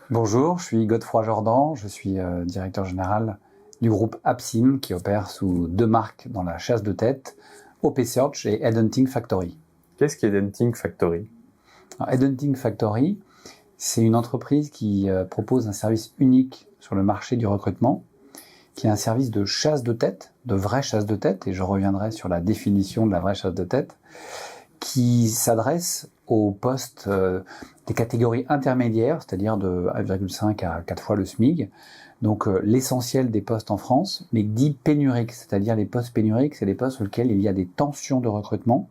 Bonjour, je suis Godefroy Jordan, je suis directeur général du groupe Appsim qui opère sous deux marques dans la chasse de tête, OP Search et Headhunting Factory. Qu'est-ce qu'est Headhunting Factory? Alors, Headhunting Factory, c'est une entreprise qui propose un service unique sur le marché du recrutement, qui est un service de chasse de tête, de vraie chasse de tête, et je reviendrai sur la définition de la vraie chasse de tête, qui s'adresse aux postes des catégories intermédiaires, c'est-à-dire de 1,5 à 4 fois le SMIC, donc l'essentiel des postes en France, mais dit pénuriques, c'est-à-dire les postes pénuriques, c'est les postes sur lesquels il y a des tensions de recrutement,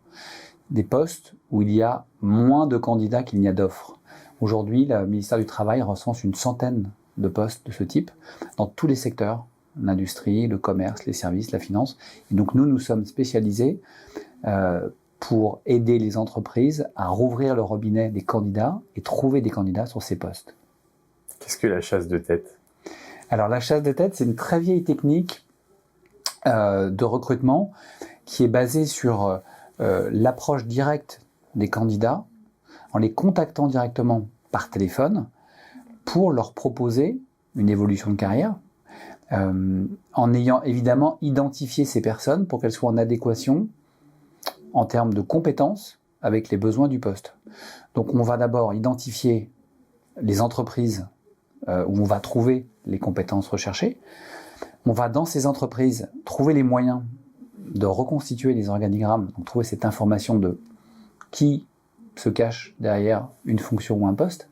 des postes où il y a moins de candidats qu'il n'y a d'offres. Aujourd'hui, le ministère du Travail recense une centaine de postes de ce type dans tous les secteurs, l'industrie, le commerce, les services, la finance. Et donc nous sommes spécialisés pour aider les entreprises à rouvrir le robinet des candidats et trouver des candidats sur ces postes. Qu'est-ce que la chasse de tête? Alors la chasse de tête, c'est une très vieille technique de recrutement qui est basée sur l'approche directe des candidats en les contactant directement par téléphone pour leur proposer une évolution de carrière, en ayant évidemment identifié ces personnes pour qu'elles soient en adéquation en termes de compétences avec les besoins du poste. Donc on va d'abord identifier les entreprises où on va trouver les compétences recherchées. On va dans ces entreprises trouver les moyens de reconstituer les organigrammes, donc trouver cette information de qui se cache derrière une fonction ou un poste.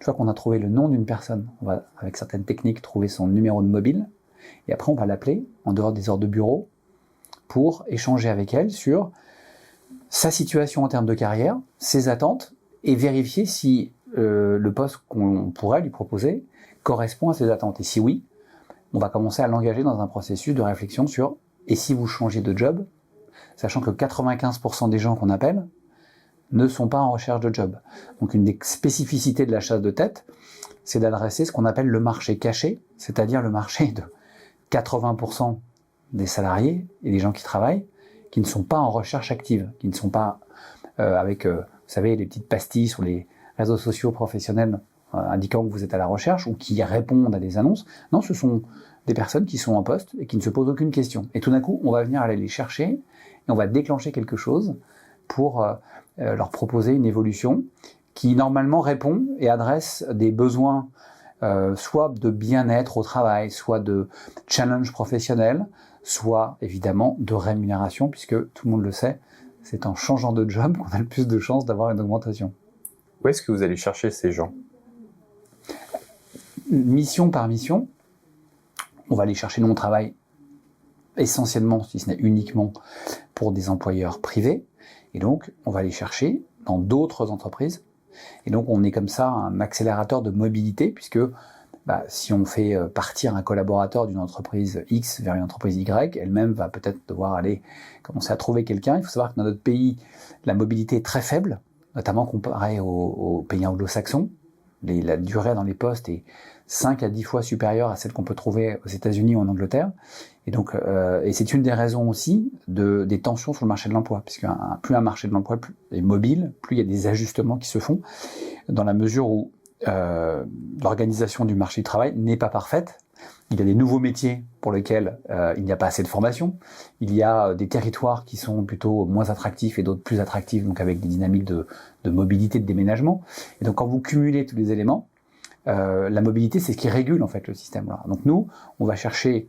Une fois qu'on a trouvé le nom d'une personne, on va, avec certaines techniques, trouver son numéro de mobile, et après on va l'appeler en dehors des heures de bureau pour échanger avec elle sur sa situation en termes de carrière, ses attentes, et vérifier si le poste qu'on pourrait lui proposer correspond à ses attentes. Et si oui, on va commencer à l'engager dans un processus de réflexion sur « et si vous changez de job ?» sachant que 95% des gens qu'on appelle ne sont pas en recherche de job. Donc une des spécificités de la chasse de tête, c'est d'adresser ce qu'on appelle le marché caché, c'est-à-dire le marché de 80% des salariés et des gens qui travaillent, qui ne sont pas en recherche active, qui ne sont pas avec, vous savez, les petites pastilles sur les réseaux sociaux professionnels indiquant que vous êtes à la recherche ou qui répondent à des annonces. Non, ce sont des personnes qui sont en poste et qui ne se posent aucune question. Et tout d'un coup, on va venir aller les chercher et on va déclencher quelque chose pour leur proposer une évolution qui normalement répond et adresse des besoins soit de bien-être au travail, soit de challenge professionnel, soit évidemment de rémunération, puisque tout le monde le sait, c'est en changeant de job qu'on a le plus de chances d'avoir une augmentation. Où est-ce que vous allez chercher ces gens? Mission par mission, on va aller chercher, nous on travaille essentiellement, si ce n'est uniquement, pour des employeurs privés, et donc on va aller chercher dans d'autres entreprises, et donc on est comme ça un accélérateur de mobilité, puisque si on fait partir un collaborateur d'une entreprise X vers une entreprise Y, elle-même va peut-être devoir aller commencer à trouver quelqu'un. Il faut savoir que dans notre pays, la mobilité est très faible, notamment comparée aux pays anglo-saxons. La durée dans les postes est 5 à 10 fois supérieure à celle qu'on peut trouver aux États-Unis ou en Angleterre. Et donc, et c'est une des raisons aussi des tensions sur le marché de l'emploi, puisque plus un marché de l'emploi est mobile, plus il y a des ajustements qui se font, dans la mesure où l'organisation du marché du travail n'est pas parfaite. Il y a des nouveaux métiers pour lesquels il n'y a pas assez de formation. Il y a des territoires qui sont plutôt moins attractifs et d'autres plus attractifs, donc avec des dynamiques de mobilité, de déménagement. Et donc quand vous cumulez tous les éléments, la mobilité, c'est ce qui régule en fait le système là. Donc nous, on va chercher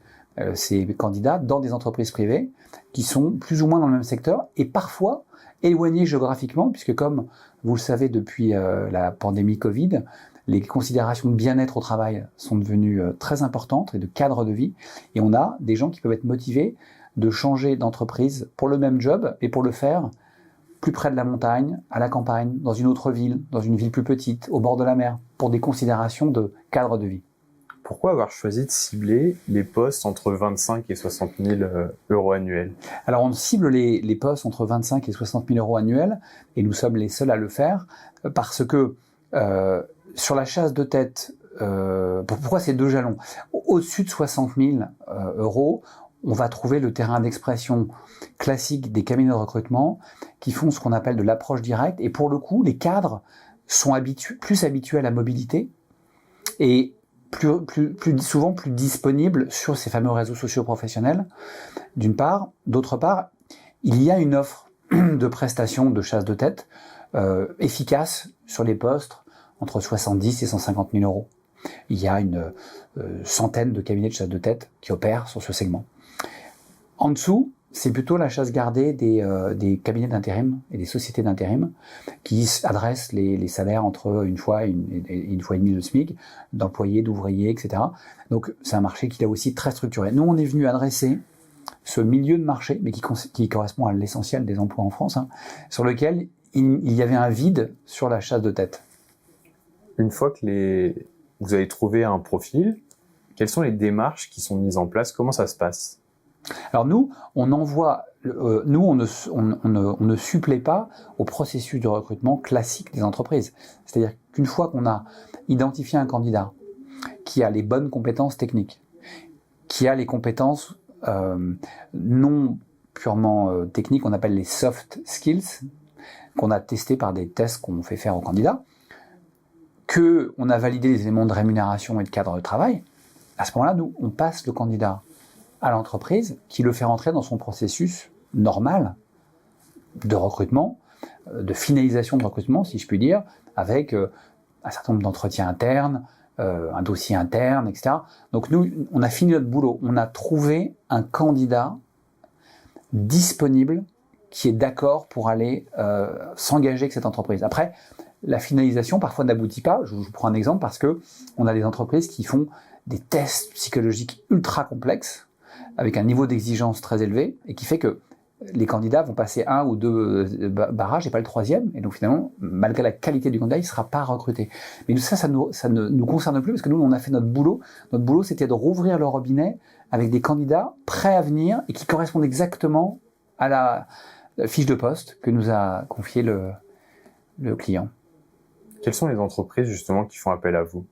ces candidats dans des entreprises privées qui sont plus ou moins dans le même secteur et parfois éloignés géographiquement, puisque comme vous le savez depuis la pandémie Covid, les considérations de bien-être au travail sont devenues très importantes et de cadre de vie. Et on a des gens qui peuvent être motivés de changer d'entreprise pour le même job et pour le faire plus près de la montagne, à la campagne, dans une autre ville, dans une ville plus petite, au bord de la mer, pour des considérations de cadre de vie. Pourquoi avoir choisi de cibler les postes entre 25 et 60 000 euros annuels? Alors on cible les postes entre 25 et 60 000 euros annuels et nous sommes les seuls à le faire parce que sur la chasse de tête, pourquoi ces deux jalons? Au-dessus de 60 000 euros, on va trouver le terrain d'expression classique des cabinets de recrutement qui font ce qu'on appelle de l'approche directe. Et pour le coup, les cadres sont plus habitués à la mobilité et plus souvent plus disponible sur ces fameux réseaux sociaux professionnels, d'une part. D'autre part, il y a une offre de prestations de chasse de tête efficace sur les postes entre 70 et 150 000 euros. Il y a une centaine de cabinets de chasse de tête qui opèrent sur ce segment. En dessous, c'est plutôt la chasse gardée des cabinets d'intérim et des sociétés d'intérim qui adressent les salaires entre une fois et demie le SMIC, d'employés, d'ouvriers, etc. Donc c'est un marché qui est aussi très structuré. Nous, on est venu adresser ce milieu de marché, mais qui correspond à l'essentiel des emplois en France, sur lequel il y avait un vide sur la chasse de tête. Une fois que vous avez trouvé un profil, quelles sont les démarches qui sont mises en place? Comment ça se passe? Alors nous, on ne supplée pas au processus de recrutement classique des entreprises. C'est-à-dire qu'une fois qu'on a identifié un candidat qui a les bonnes compétences techniques, qui a les compétences non purement techniques, on appelle les soft skills, qu'on a testé par des tests qu'on fait faire aux candidats, qu'on a validé les éléments de rémunération et de cadre de travail, à ce moment-là, nous, on passe le candidat à l'entreprise qui le fait rentrer dans son processus normal de recrutement, de finalisation de recrutement, si je puis dire, avec un certain nombre d'entretiens internes, un dossier interne, etc. Donc nous, on a fini notre boulot. On a trouvé un candidat disponible qui est d'accord pour aller s'engager avec cette entreprise. Après, la finalisation, parfois, n'aboutit pas. Je vous prends un exemple parce que on a des entreprises qui font des tests psychologiques ultra complexes, avec un niveau d'exigence très élevé, et qui fait que les candidats vont passer un ou deux barrages et pas le troisième, et donc finalement, malgré la qualité du candidat, il ne sera pas recruté. Mais ça ne nous concerne plus, parce que nous, on a fait notre boulot. Notre boulot, c'était de rouvrir le robinet avec des candidats prêts à venir et qui correspondent exactement à la fiche de poste que nous a confié le client. Quelles sont les entreprises justement qui font appel à vous?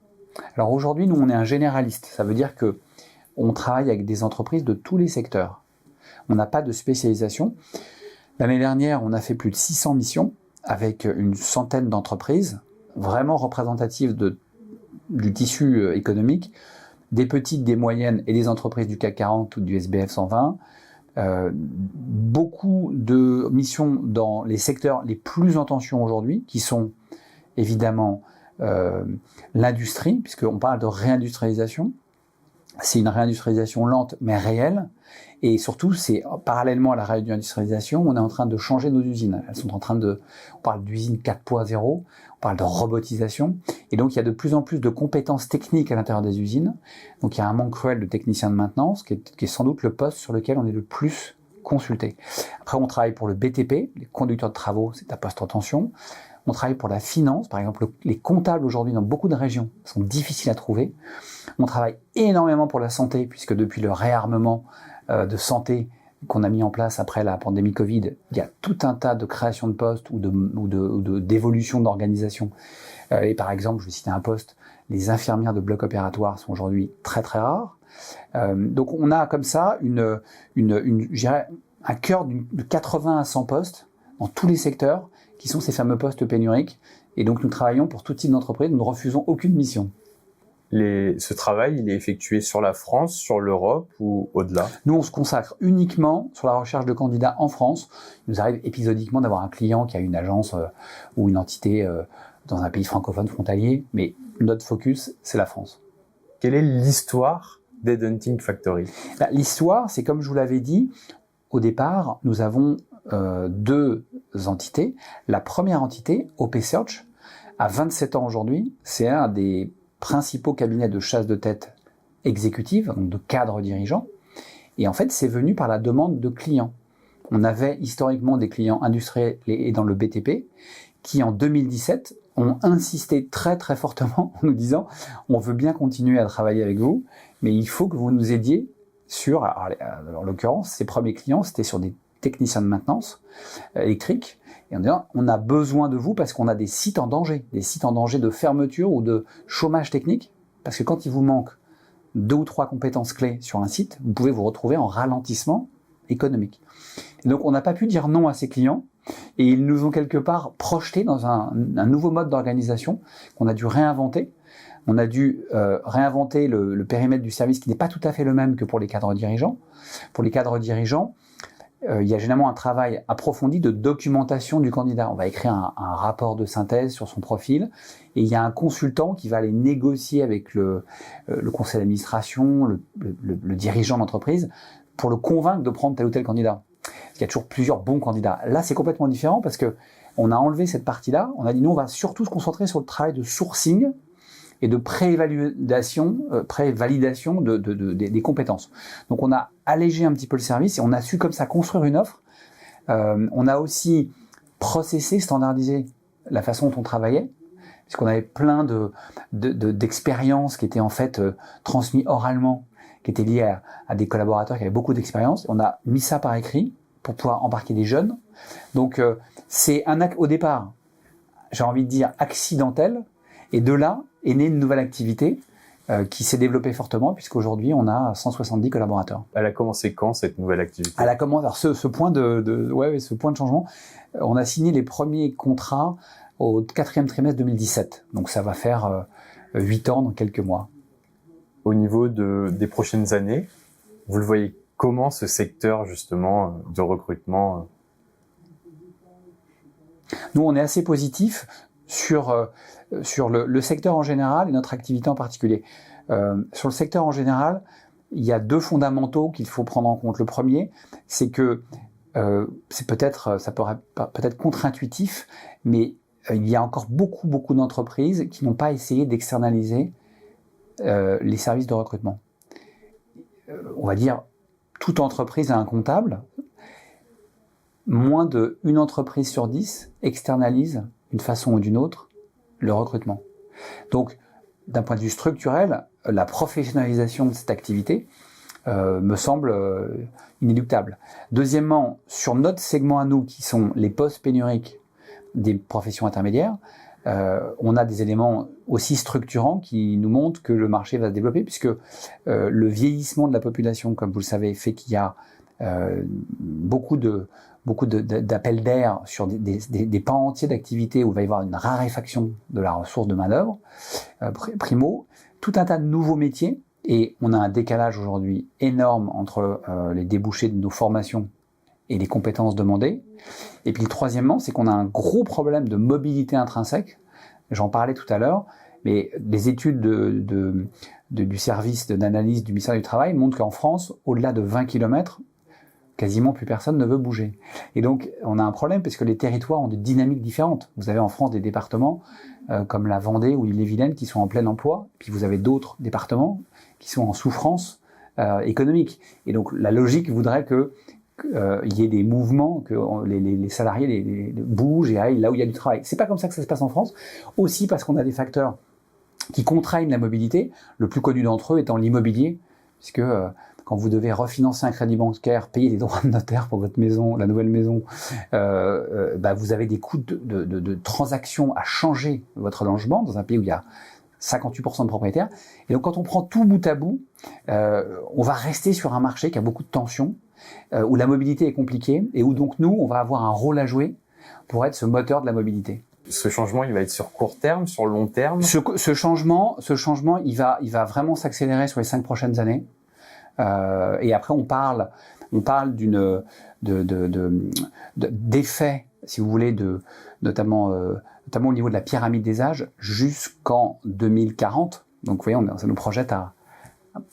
Alors aujourd'hui, nous, on est un généraliste. Ça veut dire que on travaille avec des entreprises de tous les secteurs. On n'a pas de spécialisation. L'année dernière, on a fait plus de 600 missions avec une centaine d'entreprises vraiment représentatives du tissu économique, des petites, des moyennes et des entreprises du CAC 40 ou du SBF 120. Beaucoup de missions dans les secteurs les plus en tension aujourd'hui, qui sont évidemment l'industrie, puisqu'on parle de réindustrialisation. C'est une réindustrialisation lente mais réelle, et surtout c'est parallèlement à la réindustrialisation, on est en train de changer nos usines. Elles sont en train on parle d'usine 4.0, on parle de robotisation, et donc il y a de plus en plus de compétences techniques à l'intérieur des usines. Donc il y a un manque cruel de techniciens de maintenance, qui est sans doute le poste sur lequel on est le plus consulté. Après, on travaille pour le BTP, les conducteurs de travaux, c'est un poste en tension. On travaille pour la finance, par exemple, les comptables aujourd'hui dans beaucoup de régions sont difficiles à trouver. On travaille énormément pour la santé, puisque depuis le réarmement de santé qu'on a mis en place après la pandémie Covid, il y a tout un tas de créations de postes ou d'évolutions d'organisation. Et par exemple, je vais citer un poste, les infirmières de bloc opératoire sont aujourd'hui très très rares. Donc on a comme ça je dirais, un cœur de 80 à 100 postes dans tous les secteurs, qui sont ces fameux postes pénuriques. Et donc nous travaillons pour tout type d'entreprise, nous ne refusons aucune mission. Ce travail, il est effectué sur la France, sur l'Europe ou au-delà? Nous, on se consacre uniquement sur la recherche de candidats en France. Il nous arrive épisodiquement d'avoir un client qui a une agence ou une entité dans un pays francophone frontalier, mais notre focus, c'est la France. Quelle est l'histoire d'Headhunting Factory? L'histoire, c'est comme je vous l'avais dit, au départ, nous avons deux entités. La première entité, OP Search, a 27 ans aujourd'hui. C'est un des principaux cabinets de chasse de tête exécutive, donc de cadres dirigeants. Et en fait, c'est venu par la demande de clients. On avait historiquement des clients industriels et dans le BTP qui, en 2017, ont insisté très très fortement en nous disant « on veut bien continuer à travailler avec vous, mais il faut que vous nous aidiez sur… » En l'occurrence, ces premiers clients, c'était sur des techniciens de maintenance électrique, et en disant on a besoin de vous parce qu'on a des sites en danger de fermeture ou de chômage technique, parce que quand il vous manque 2 ou 3 compétences clés sur un site, vous pouvez vous retrouver en ralentissement économique. Et donc on n'a pas pu dire non à ces clients, et ils nous ont quelque part projeté dans un nouveau mode d'organisation qu'on a dû réinventer, On a dû réinventer le périmètre du service qui n'est pas tout à fait le même que pour les cadres dirigeants. Pour les cadres dirigeants, il y a généralement un travail approfondi de documentation du candidat. On va écrire un rapport de synthèse sur son profil et il y a un consultant qui va aller négocier avec le conseil d'administration, le dirigeant d'entreprise pour le convaincre de prendre tel ou tel candidat. Il y a toujours plusieurs bons candidats. Là, c'est complètement différent parce que on a enlevé cette partie-là. On a dit, nous, on va surtout se concentrer sur le travail de sourcing et de prévalidation des compétences. Donc, on a allégé un petit peu le service et on a su comme ça construire une offre. On a aussi processé, standardisé la façon dont on travaillait, puisqu'on avait plein d'expériences qui étaient en fait transmises oralement, qui étaient liées à des collaborateurs qui avaient beaucoup d'expérience. On a mis ça par écrit pour pouvoir embarquer des jeunes. Donc, c'est un acte au départ, j'ai envie de dire accidentel, et de là est née une nouvelle activité qui s'est développée fortement, puisqu'aujourd'hui on a 170 collaborateurs. Elle a commencé quand, cette nouvelle activité? Elle a commencé, alors ce point ce point de changement, on a signé les premiers contrats au 4e trimestre 2017, donc ça va faire 8 ans dans quelques mois. Au niveau des prochaines années, vous le voyez comment, ce secteur justement de recrutement? Nous, on est assez positif sur le secteur en général et notre activité en particulier. Sur le secteur en général, il y a 2 fondamentaux qu'il faut prendre en compte. Le premier, c'est que ça paraît peut-être contre-intuitif, mais il y a encore beaucoup d'entreprises qui n'ont pas essayé d'externaliser les services de recrutement. On va dire, toute entreprise a un comptable. Moins d'une entreprise sur 10 externalise, d'une façon ou d'une autre, le recrutement. Donc, d'un point de vue structurel, la professionnalisation de cette activité me semble inéluctable. Deuxièmement, sur notre segment à nous, qui sont les postes pénuriques des professions intermédiaires, on a des éléments aussi structurants qui nous montrent que le marché va se développer, puisque le vieillissement de la population, comme vous le savez, fait qu'il y a beaucoup d'appels d'air sur des pans entiers d'activités où il va y avoir une raréfaction de la ressource de main-d'œuvre, primo, tout un tas de nouveaux métiers, et on a un décalage aujourd'hui énorme entre les débouchés de nos formations et les compétences demandées. Et puis, troisièmement, c'est qu'on a un gros problème de mobilité intrinsèque. J'en parlais tout à l'heure, mais les études du service d'analyse du ministère du Travail montrent qu'en France, au-delà de 20 km, quasiment plus personne ne veut bouger. Et donc, on a un problème parce que les territoires ont des dynamiques différentes. Vous avez en France des départements comme la Vendée ou l'Ille-et-Vilaine qui sont en plein emploi, puis vous avez d'autres départements qui sont en souffrance économique. Et donc, la logique voudrait que il y ait des mouvements, que les salariés bougent et aillent là où il y a du travail. C'est pas comme ça que ça se passe en France, aussi parce qu'on a des facteurs qui contraignent la mobilité, le plus connu d'entre eux étant l'immobilier, puisque quand vous devez refinancer un crédit bancaire, payer des droits de notaire pour votre maison, la nouvelle maison, vous avez des coûts de transaction à changer votre logement dans un pays où il y a 58% de propriétaires. Et donc quand on prend tout bout à bout, on va rester sur un marché qui a beaucoup de tensions, où la mobilité est compliquée et où donc nous, on va avoir un rôle à jouer pour être ce moteur de la mobilité. Ce changement, il va être sur court terme, sur long terme? Ce changement, il va vraiment s'accélérer sur les 5 prochaines années. Et après, on parle d'effets, si vous voulez, notamment au niveau de la pyramide des âges, jusqu'en 2040. Donc, vous voyez, ça nous projette à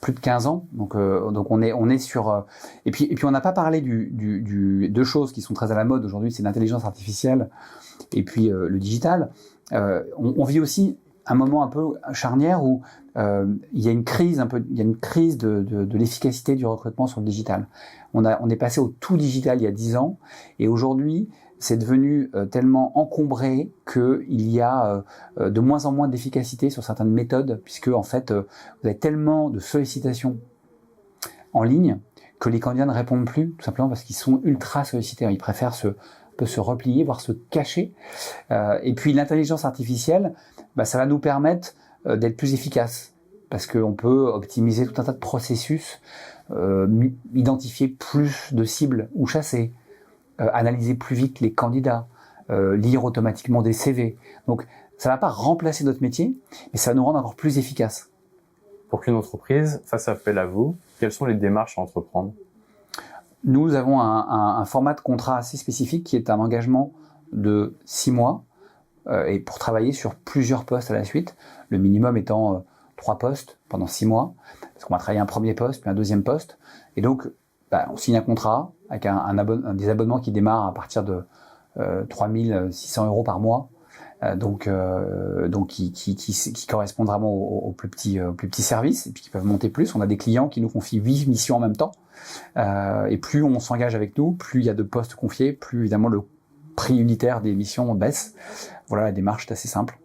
plus de 15 ans. Donc on est sur. Et puis on n'a pas parlé deux choses qui sont très à la mode aujourd'hui, c'est l'intelligence artificielle et puis le digital. On vit aussi un moment un peu charnière où il y a une crise de l'efficacité du recrutement sur le digital. On est passé au tout digital il y a 10 ans et aujourd'hui c'est devenu tellement encombré qu'il y a de moins en moins d'efficacité sur certaines méthodes, puisque en fait vous avez tellement de sollicitations en ligne que les candidats ne répondent plus, tout simplement parce qu'ils sont ultra sollicités. Ils préfèrent se replier, voire se cacher. Et puis l'intelligence artificielle, ça va nous permettre d'être plus efficaces, parce qu'on peut optimiser tout un tas de processus, identifier plus de cibles ou chasser, analyser plus vite les candidats, lire automatiquement des CV. Donc Ça va pas remplacer notre métier, mais ça va nous rendre encore plus efficaces. Pour qu'une entreprise fasse appel à vous, quelles sont les démarches à entreprendre? Nous avons un format de contrat assez spécifique qui est un engagement de 6 mois et pour travailler sur plusieurs postes à la suite, le minimum étant 3 postes pendant 6 mois, parce qu'on va travailler un premier poste, puis un deuxième poste, et donc on signe un contrat avec des abonnements qui démarrent à partir de 3 600 € par mois, donc qui correspondent vraiment aux plus petits services, et puis qui peuvent monter plus. On a des clients qui nous confient 8 missions en même temps, et plus on s'engage avec nous, plus il y a de postes confiés, plus évidemment le prix unitaire des missions baisse. Voilà, la démarche est assez simple.